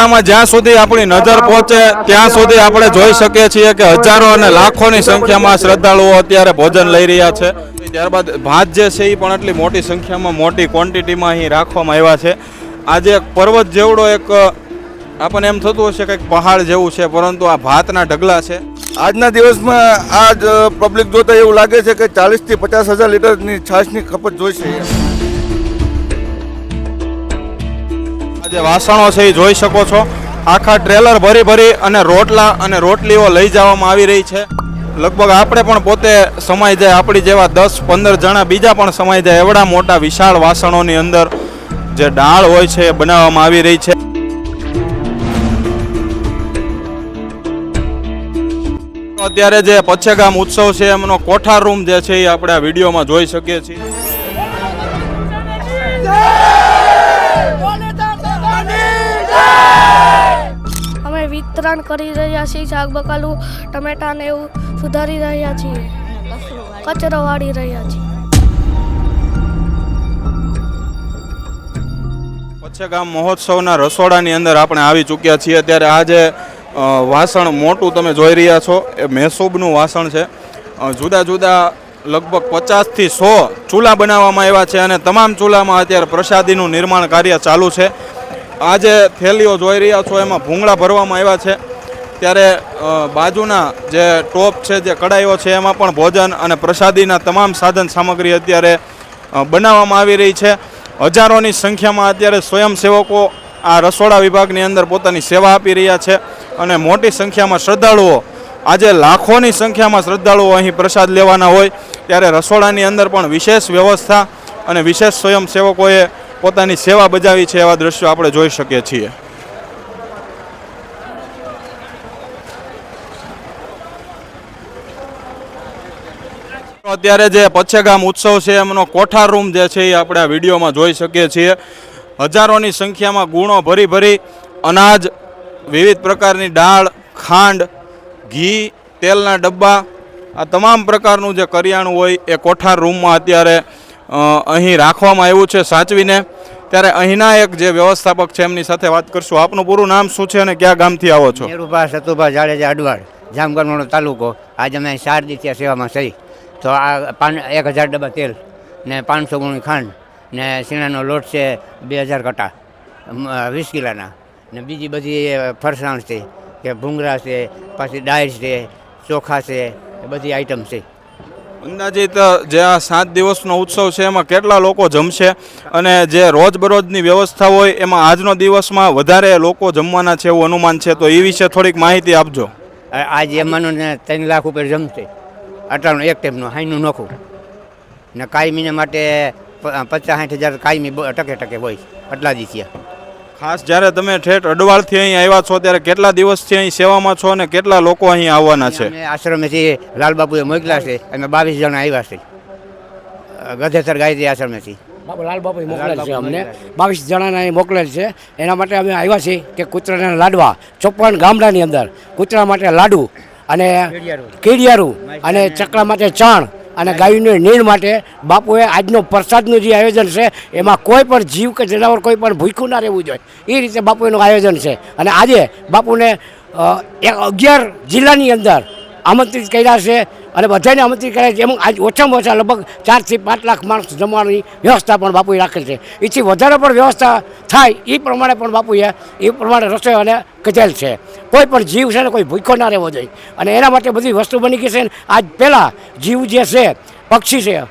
કેમેરામાં જ્યાં સુધી આપણી નજર પહોંચે ત્યાં સુધી આપણે જોઈ શકીએ છીએ કે હજારો અને લાખોની સંખ્યામાં શ્રદ્ધાળુઓ અત્યારે ભોજન લઈ રહ્યા છે। ત્યારબાદ ભાત જે છે એ પણ એટલી મોટી સંખ્યામાં મોટી ક્વોન્ટિટીમાં અહીં રાખવામાં આવ્યા છે। આજે એક પર્વત જેવડો એક આપણને એમ થતું હશે કે પહાડ જેવું છે, પરંતુ આ ભાતના ઢગલા છે। આજના દિવસમાં આ જ પબ્લિક જોતા એવું લાગે છે કે 40 થી 50,000 લીટરની છાશની ખપત જોઈશે। જે વાસણો છે એ જોઈ શકો છો, આખા ટ્રેલર ભરી ભરી અને રોટલા અને રોટલીઓ લઈ જવામાં આવી રહી છે। લગભગ આપણે પણ પોતે સમાઈ જાય, આપણી જેવા 10-15 જણા બીજા પણ સમાઈ જાય એવડા મોટા વિશાળ વાસણોની અંદર જે દાળ હોય છે એ બનાવવામાં આવી રહી છે। અત્યારે જે પચ્છેગામ ઉત્સવ છે એમનો કોઠાર રૂમ જે છે એ આપણે આ વિડીયોમાં જોઈ શકીએ છીએ। અમે વિતરણ કરી રહ્યા છીએ, શાક બકાલું ટમેટા ને એવું સુધારી રહ્યા છીએ, કચરો વાળી રહ્યા છીએ। પચ્છેગામ મહોત્સવના રસોડાની અંદર આપણે આવી ચૂક્યા છીએ। ત્યારે આ જે વાસણ મોટું તમે જોઈ રહ્યા છો એ મેસૂબનું વાસણ છે। જુદા જુદા લગભગ 50 થી 100 ચૂલા બનાવવામાં આવ્યા છે અને તમામ ચૂલામાં અત્યારે પ્રસાદીનું નિર્માણ કાર્ય ચાલુ છે। આ જે થેલીઓ જોઈ રહ્યા છો એમાં ભૂંગળા ભરવામાં આવ્યા છે। ત્યારે બાજુના જે ટોપ છે, જે કડાઈઓ છે, એમાં પણ ભોજન અને પ્રસાદીના તમામ સાધન સામગ્રી અત્યારે બનાવવામાં આવી રહી છે। હજારોની સંખ્યામાં અત્યારે સ્વયંસેવકો આ રસોડા વિભાગની અંદર પોતાની સેવા આપી રહ્યા છે અને મોટી સંખ્યામાં શ્રદ્ધાળુઓ, આજે લાખોની સંખ્યામાં શ્રદ્ધાળુઓ અહીં પ્રસાદ લેવાના હોય ત્યારે રસોડાની અંદર પણ વિશેષ વ્યવસ્થા અને વિશેષ સ્વયંસેવકોએ પોતાની સેવા બજાવી છે, એવા દ્રશ્યો આપણે જોઈ શકીએ છીએ। અત્યારે જે પચ્છેગામ ઉત્સવ છે એમનો કોઠાર રૂમ જે છે એ આપણે આ વિડીયોમાં જોઈ શકીએ છીએ। હજારોની સંખ્યામાં ગુણો ભરી ભરી અનાજ, વિવિધ પ્રકારની દાળ, ખાંડ, ઘી, તેલના ડબ્બા, આ તમામ પ્રકારનું જે કરિયાણું હોય એ કોઠાર રૂમમાં અત્યારે અહીં રાખવામાં આવ્યું છે સાચવીને। ત્યારે અહીંના એક જે વ્યવસ્થાપક છે એમની સાથે વાત કરશું। આપનું પૂરું નામ શું છે અને ક્યાં ગામથી આવો છો? મેરુભા સતુભા જાડેજા અડવાડ, જામગઢનો તાલુકો। આજે અમે 4 દિવસથી સેવામાં થઈ તો આ 1000 ડબ્બા તેલ ને 500 ગુણી ખાંડ ને શીણાનો લોટ છે 2000 કટા 20 કિલોના ને બીજી બધી ફરસાણ છે કે ભૂંગળા છે, પછી દાળ છે, ચોખા છે, એ બધી આઈટમ છે। અંદાજિત જે આ 7 દિવસનો ઉત્સવ છે એમાં કેટલા લોકો જમશે અને જે રોજબરોજની વ્યવસ્થા હોય એમાં આજનો દિવસમાં વધારે લોકો જમવાના છે એવું અનુમાન છે, તો એ વિશે થોડીક માહિતી આપજો। આજે એમાંનું 3 લાખ ઉપર જમશે, આટલાનું એક ટાઈમનું હાઈનું નોખું ને કાયમીને માટે 50-60 હજાર કાયમી ટકે હોય, આટલા દી થયા। ખાસ જ્યારે તમે ઠેઠ અડવાળથી અહીં આવ્યા છો ત્યારે કેટલા દિવસથી અહીં સેવામાં છો અને કેટલા લોકો અહીં આવવાના છે? અમે આશ્રમેથી લાલબાપુએ મોકલ્યા છે, અમે 22 જણા આવ્યા છે ગધેસર ગાયત્રી આશ્રમેથી। લાલબાપુએ મોકલેલ છે, અમને 22 જણાને અહીં મોકલેલ છે। એના માટે અમે આવ્યા છીએ કે કૂતરાના લાડવા 54 ગામડાની અંદર કૂતરા માટે લાડુ અને કેડિયારું અને ચકલા માટે ચાણ અને ગાયનું નીણ માટે બાપુએ આજનો પ્રસાદનું જે આયોજન છે એમાં કોઈ પણ જીવ કે જનાવર કોઈ પણ ભૂખ્યું ના રહેવું જોઈએ, એ રીતે બાપુનું આયોજન છે। અને આજે બાપુને 11 જિલ્લાની અંદર આમંત્રિત કર્યા છે અને બધાને આમંત્રિત કર્યા છે। એમ આજ ઓછામાં ઓછા લગભગ 4 થી 5 લાખ માણસ જમવાની વ્યવસ્થા પણ બાપુએ રાખેલ છે। એથી વધારે પણ વ્યવસ્થા થાય એ પ્રમાણે પણ બાપુએ એ પ્રમાણે રસોઈઓને કધેલ છે। કોઈ પણ જીવ છે ને કોઈ ભૂખ્યો ના રહેવો જોઈએ અને એના માટે બધી વસ્તુ બની ગઈ છે। આજ પહેલાં જીવ જે છે, પક્ષી છે,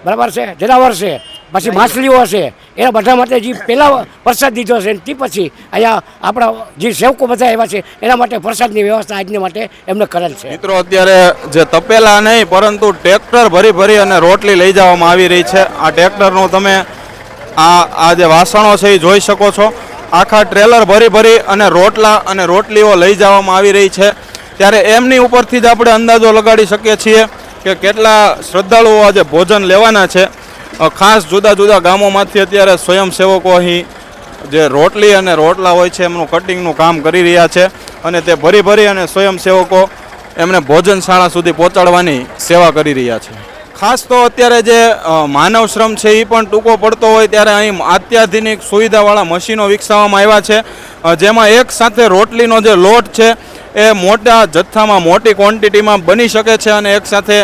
બરાબર છે, જનાવર છે, પછી માછલીઓ છે, એના બધા માટે જે પહેલાં પ્રસાદ દીધો છે તે પછી અહીંયા આપણા જે સેવકો બધા એવા છે એના માટે પ્રસાદની વ્યવસ્થા આજની માટે એમને કરેલ છે। મિત્રો અત્યારે જે તપેલા નહીં પરંતુ ટ્રેક્ટર ભરી ભરી અને રોટલી લઈ જવામાં આવી રહી છે। આ ટ્રેક્ટરનું તમે આ જે વાસણો છે એ જોઈ શકો છો, આખા ટ્રેલર ભરી ભરી અને રોટલા અને રોટલીઓ લઈ જવામાં આવી રહી છે। ત્યારે એમની ઉપરથી જ આપણે અંદાજો લગાડી શકીએ છીએ કે કેટલા શ્રદ્ધાળુઓ આજે ભોજન લેવાના છે। ખાસ જુદા જુદા ગામોમાંથી અત્યારે સ્વયંસેવકો અહીં જે રોટલી અને રોટલા હોય છે એમનું કટિંગનું કામ કરી રહ્યા છે અને તે ભરી ભરી અને સ્વયંસેવકો એમને ભોજનશાળા સુધી પહોંચાડવાની સેવા કરી રહ્યા છે। ખાસ તો અત્યારે જે માનવ શ્રમ છે એ પણ ટૂંકો પડતો હોય ત્યારે અહીં અત્યાધુનિક સુવિધાવાળા મશીનો વિકસાવવામાં આવ્યા છે, જેમાં એક સાથે રોટલીનો જે લોટ છે એ મોટા જથ્થામાં મોટી ક્વોન્ટિટીમાં બની શકે છે અને એક સાથે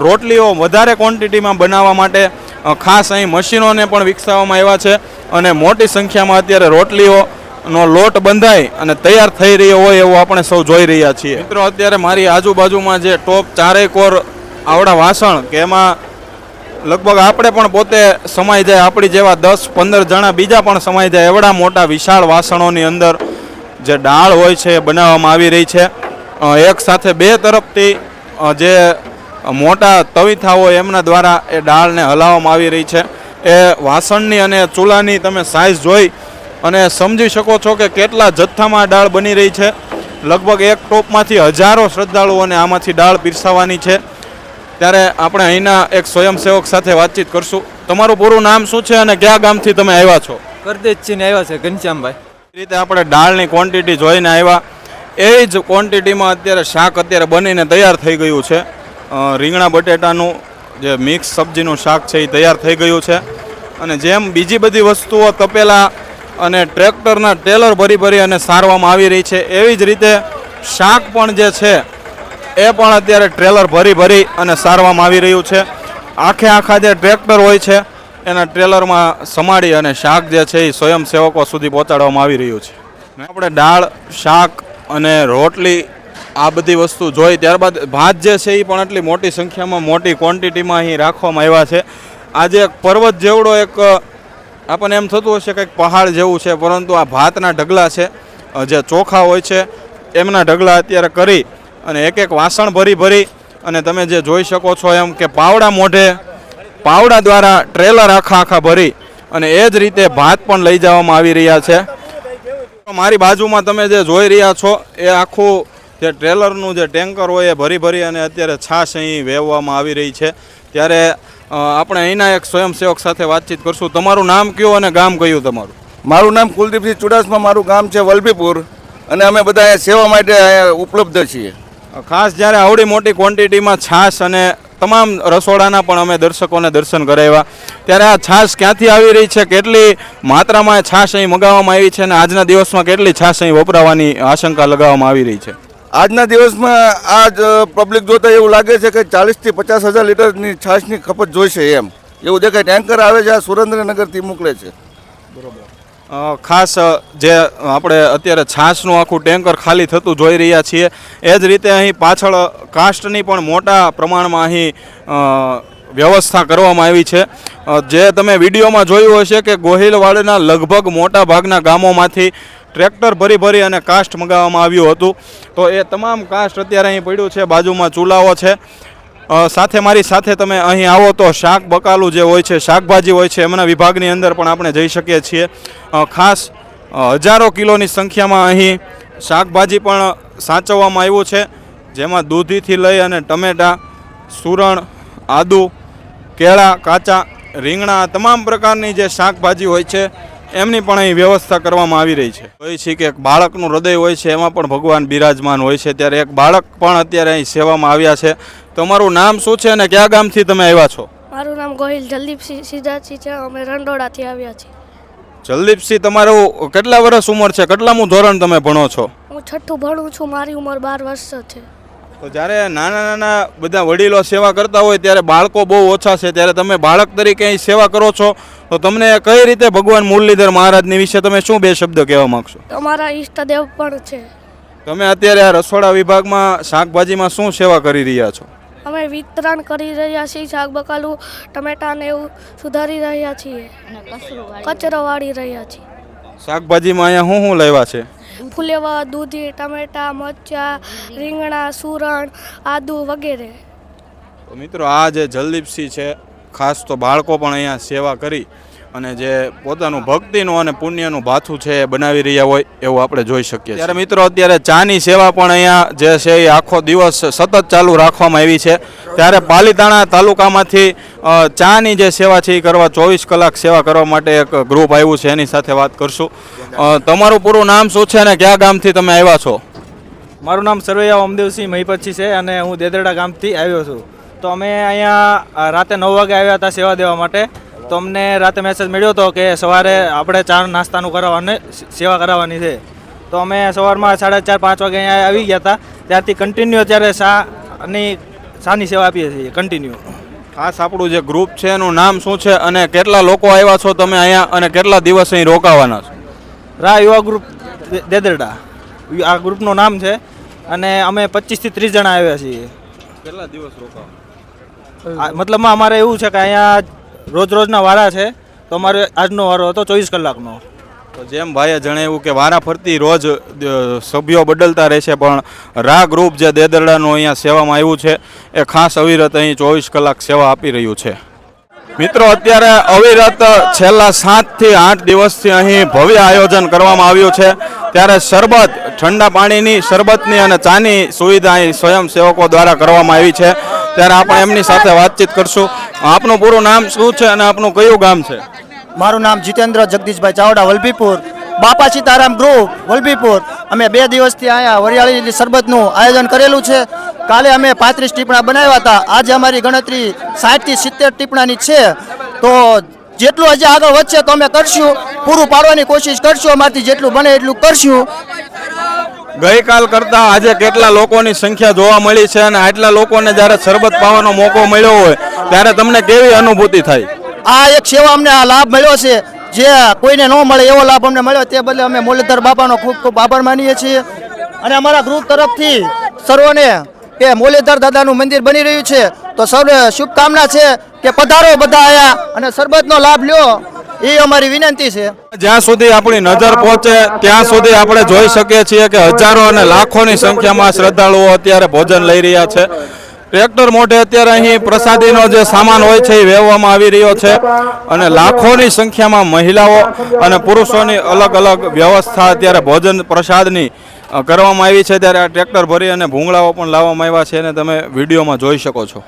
રોટલીઓ વધારે ક્વોન્ટિટીમાં બનાવવા માટે ખાસ અહીં મશીનોને પણ વિકસાવવામાં આવ્યા છે અને મોટી સંખ્યામાં અત્યારે રોટલીઓનો લોટ બંધાઈ અને તૈયાર થઈ રહ્યો હોય એવું આપણે સૌ જોઈ રહ્યા છીએ. મિત્રો અત્યારે મારી આજુબાજુમાં જે ટોપ 4 કોર આવડા વાસણ કે એમાં લગભગ આપણે પણ પોતે સમાઈ જાય, આપણી જેવા 10-15 જણા બીજા પણ સમાઈ જાય એવડા મોટા વિશાળ વાસણોની અંદર જે દાળ હોય છે એ બનાવવામાં આવી રહી છે. એક સાથે બે તરફથી જે મોટા તવીથા હોય એમના દ્વારા એ દાળને હલાવવામાં આવી રહી છે. એ વાસણની અને ચૂલાની તમે સાઇઝ જોઈ અને સમજી શકો છો કે કેટલા જથ્થામાં દાળ બની રહી છે. લગભગ એક ટોપમાંથી હજારો શ્રદ્ધાળુઓને આમાંથી દાળ પીરસાવવાની છે. ત્યારે આપણે અહીંના એક સ્વયંસેવક સાથે વાતચીત કરશું. તમારું પૂરું નામ શું છે અને કયા ગામથી તમે આવ્યા છો? કરદેજથી આવ્યા છે ઘનશ્યામભાઈ. એ રીતે આપણે દાળની ક્વોન્ટિટી જોઈને આવ્યા, એ જ ક્વોન્ટિટીમાં અત્યારે શાક અત્યારે બનીને તૈયાર થઈ ગયું છે. રીંગણા બટેટાનું જે મિક્સ સબ્જીનું શાક છે એ તૈયાર થઈ ગયું છે અને જેમ બીજી બધી વસ્તુઓ તપેલા અને ટ્રેક્ટરના ટેલર ભરી ભરી અને સારવામાં આવી રહી છે, એવી જ રીતે શાક પણ જે છે એ પણ અત્યારે ટ્રેલર ભરી ભરી અને સારવામાં આવી રહ્યું છે. આખા જે ટ્રેક્ટર હોય છે એના ટ્રેલરમાં સમાડી અને શાક જે છે એ સ્વયંસેવકો સુધી પહોંચાડવામાં આવી રહ્યું છે. આપણે દાળ, શાક અને રોટલી આ બધી વસ્તુ જોઈ, ત્યારબાદ ભાત જે છે એ પણ એટલી મોટી સંખ્યામાં મોટી ક્વોન્ટિટીમાં અહીં રાખવામાં આવ્યા છે. આજે એક પર્વત જેવડો એક આપણને એમ થતું હશે કંઈક પહાડ જેવું છે, પરંતુ આ ભાતના ઢગલા છે, જે ચોખા હોય છે એમના ઢગલા અત્યારે કરી અને એક વાસણ ભરી ભરી અને તમે જે જોઈ શકો છો એમ કે પાવડા મોઢે પાવડા દ્વારા ટ્રેલર આખા ભરી અને એ જ રીતે ભાત પણ લઈ જવામાં આવી રહ્યા છે. મારી બાજુમાં તમે જે જોઈ રહ્યા છો એ આખું જે ટ્રેલરનું જે ટેન્કર હોય એ ભરી ભરી અને અત્યારે છાશ અહીં વહેવામાં આવી રહી છે. ત્યારે આપણે અહીંના એક સ્વયંસેવક સાથે વાતચીત કરશું. તમારું નામ કયું અને ગામ કયું તમારું? મારું નામ કુલદીપસિંહ ચુડાસમા, મારું ગામ છે વલભીપુર અને અમે બધા અહીંયા સેવા માટે અહીંયા ઉપલબ્ધ છીએ. ખાસ જ્યારે આવડી મોટી ક્વોન્ટિટીમાં છાશ અને તમામ રસોડાના પણ અમે દર્શકોને દર્શન કરાવ્યા, ત્યારે આ છાશ ક્યાંથી આવી રહી છે, કેટલી માત્રામાં છાશ અહીં મગાવવામાં આવી છે અને આજના દિવસમાં કેટલી છાશ અહીં વપરાવાની આશંકા લગાવવામાં આવી રહી છે? આજના દિવસમાં આજ પબ્લિક જોતા એવું લાગે છે કે 40,000 થી 50,000 લીટરની છાશની ખપત જોઈશે એમ એવું દેખાય. ટેન્કર આવે છે, આ સુરેન્દ્રનગરથી મોકલે છે. ખાસ જે આપણે અત્યારે છાશનું આખું ટેન્કર ખાલી થતું જોઈ રહ્યા છીએ, એ જ રીતે અહીં પાછળ કાસ્ટની પણ મોટા પ્રમાણમાં અહીં વ્યવસ્થા કરવામાં આવી છે. જે તમે વિડીયોમાં જોયું હશે કે ગોહિલવાડના લગભગ મોટા ભાગના ગામોમાંથી ટ્રેક્ટર ભરી ભરી અને કાસ્ટ મંગાવવામાં આવ્યું હતું. તો એ તમામ કાસ્ટ અત્યારે અહીં પડ્યું છે, બાજુમાં ચૂલાઓ છે. સાથે મારી સાથે તમે અહીં આવો તો શાક બકાલું જે હોય છે, શાકભાજી હોય છે, એમના વિભાગની અંદર પણ આપણે જઈ શકીએ છીએ. ખાસ હજારો કિલોની સંખ્યામાં અહીં શાકભાજી પણ સાચવવામાં આવ્યું છે, જેમાં દૂધીથી લઈ અને ટમેટાં, સુરણ, આદુ, કેળા, કાચા, રીંગણા, તમામ પ્રકારની જે શાકભાજી હોય છે એમની પણ અહીં વ્યવસ્થા કરવામાં આવી રહી છે. હોય છે કે એક બાળકનું હૃદય હોય છે, એમાં પણ ભગવાન બિરાજમાન હોય છે, ત્યારે એક બાળક પણ અત્યારે અહીં સેવામાં આવ્યા છે. તમારું નામ શું છે અને કયા ગામથી તમે આવ્યા છો? મારું નામ ગોહિલ જલદીપસિંહ સિદ્ધાર્થસિંહ છે. અમે રંડોળાથી આવ્યા છીએ. જલદીપસિંહ, તમારું કેટલા વર્ષ ઉંમર છે, કેટલામું ધોરણ તમે ભણો છો? હું 6ઠું ભણું છું. મારી ઉંમર 12 વર્ષ છે. તો જ્યારે નાના બધા વડીલો સેવા કરતા હોય ત્યારે બાળકો બહુ ઓછા છે, ત્યારે તમે બાળક તરીકે અહીં સેવા કરો છો, તો તમને કઈ રીતે ભગવાન મુરલીધર મહારાજની વિશે તમે શું બે શબ્દ કહેવા માંગશો? અમારા ઈષ્ટદેવ પણ છે. તમે અત્યારે આ રસોડા વિભાગમાં શાકભાજીમાં શું સેવા કરી રહ્યા છો? અમે વિતરણ કરી રહ્યા છીએ. શાક બકાલું, ટમેટા ને એવું સુધારી રહ્યા છીએ, કચરો વાળી રહ્યા છીએ. શાકભાજીમાં અહીંયા શું લાવ્યા છે? ફુલેવા, દૂધી, ટમેટા, મરચાં, રીંગણા, સુરણ, આદુ વગેરે. તો મિત્રો, આ જે જલદીપસિંહ છે, ખાસ તો બાળકો પણ અહીંયા સેવા કરી અને જે પોતાનું ભક્તિનું અને પુણ્યનું ભાથું છે એ બનાવી રહ્યા હોય એવું આપણે જોઈ શકીએ. ત્યારે મિત્રો, અત્યારે ચાની સેવા પણ અહીંયા જે છે એ આખો દિવસ સતત ચાલુ રાખવામાં આવી છે. ત્યારે પાલીતાણા તાલુકામાંથી ચાની જે સેવા છે એ કરવા 24 કલાક સેવા કરવા માટે એક ગ્રુપ આવ્યું છે, એની સાથે વાત કરશું. તમારું પૂરું નામ શું છે અને કયા ગામથી તમે આવ્યા છો? મારું નામ સરવૈયા ઓમદેવસિંહ મહીપતસિંહ છે અને હું દેદરડા ગામથી આવ્યો છું. તો અમે અહીંયા રાતે 9 વાગે આવ્યા હતા સેવા દેવા માટે. તો અમને રાતે મેસેજ મળ્યો હતો કે સવારે આપણે ચા નાસ્તાનું કરાવવાની સેવા કરાવવાની છે. તો અમે સવારમાં 4:30-5 વાગે અહીંયા આવી ગયા હતા. ત્યારથી કન્ટિન્યુ અત્યારે શાની સેવા આપીએ છીએ કન્ટિન્યુ. ખાસ આપણું જે ગ્રુપ છે એનું નામ શું છે અને કેટલા લોકો આવ્યા છો તમે અહીંયા અને કેટલા દિવસ અહીં રોકાવાના છો? રા યુવા ગ્રુપ દેદરડા આ ગ્રુપનું નામ છે અને અમે 25 થી 30 જણા આવ્યા છીએ. કેટલા દિવસ રોકાવા? મતલબમાં અમારે એવું છે કે અહીંયા રોજના વારા છે. તો અમારે આજનો વારો હતો 24 કલાકનો. તો જેમ ભાઈએ જણાવ્યું કે વારા ફરતી રોજ સભ્યો બદલતા રહેશે, પણ રા ગ્રુપ જે દેદરડાનું અહીંયા સેવામાં આવ્યું છે એ ખાસ અવિરત અહીં 24 કલાક સેવા આપી રહ્યું છે. મિત્રો, અત્યારે અવિરત છેલ્લા 7 થી 8 દિવસથી અહીં ભવ્ય આયોજન કરવામાં આવ્યું છે. ત્યારે શરબત, ઠંડા પાણીની, શરબતની અને ચાની સુવિધા અહીં સ્વયંસેવકો દ્વારા કરવામાં આવી છે. ત્યારે આપણે એમની સાથે વાતચીત કરશું. આપનું પૂરું નામ શું છે અને આપનું કયું ગામ છે? મારું નામ જીતેન્દ્ર જગદીશભાઈ ચાવડા, વલભીપુર. બાપા સીતારામ ગ્રુપ વલભીપુર. અમે 2 દિવસથી અહીંયા વરિયાળી શરબતનું આયોજન કરેલું છે. કાલે અમે 35 ટીપણા બનાવ્યા હતા. આજે અમારી ગણતરી 60 થી 70 ટીપણાની છે. તો જેટલું હજી આગળ વધશે તો અમે કરશું, પૂરું પાડવાની કોશિશ કરશું. અમારાથી જેટલું બને એટલું કરશું. ગઈકાલ કરતાં આજે કેટલા લોકોની સંખ્યા જોવા મળી છે અને આટલા લોકોને જ્યારે શરબત પાવાનો મોકો મળ્યો હોય ત્યારે તમને કેવી અનુભૂતિ થાય? આ એક સેવા અમને આ લાભ મળ્યો છે, જે કોઈને ન મળે એવો લાભ અમને મળ્યો. તે બદલે અમે મુરલીધર બાપાનો ખૂબ ખૂબ આભાર માનીએ છીએ. અને અમારા ગ્રુપ તરફથી સર્વને કે મુરલીધર દાદાનું મંદિર બની રહ્યું છે, તો સૌને શુભકામના છે કે પધારો બધા આયા અને શરબતનો લાભ લ્યો, એ અમારી વિનંતી છે. જ્યાં સુધી આપણી નજર પહોંચે ત્યાં સુધી આપણે જોઈ શકીએ છીએ કે હજારો અને લાખોની સંખ્યામાં શ્રદ્ધાળુઓ અત્યારે ભોજન લઈ રહ્યા છે. ટ્રેક્ટર મોઢે અત્યારે અહીં પ્રસાદીનો જે સામાન હોય છે એ વહેવામાં આવી રહ્યો છે અને લાખોની સંખ્યામાં મહિલાઓ અને પુરુષોની અલગ અલગ વ્યવસ્થા અત્યારે ભોજન પ્રસાદની કરવામાં આવી છે. ત્યારે આ ટ્રેક્ટર ભરી અને ભૂંગળાઓ પણ લાવવામાં આવ્યા છે અને તમે વિડીયોમાં જોઈ શકો છો.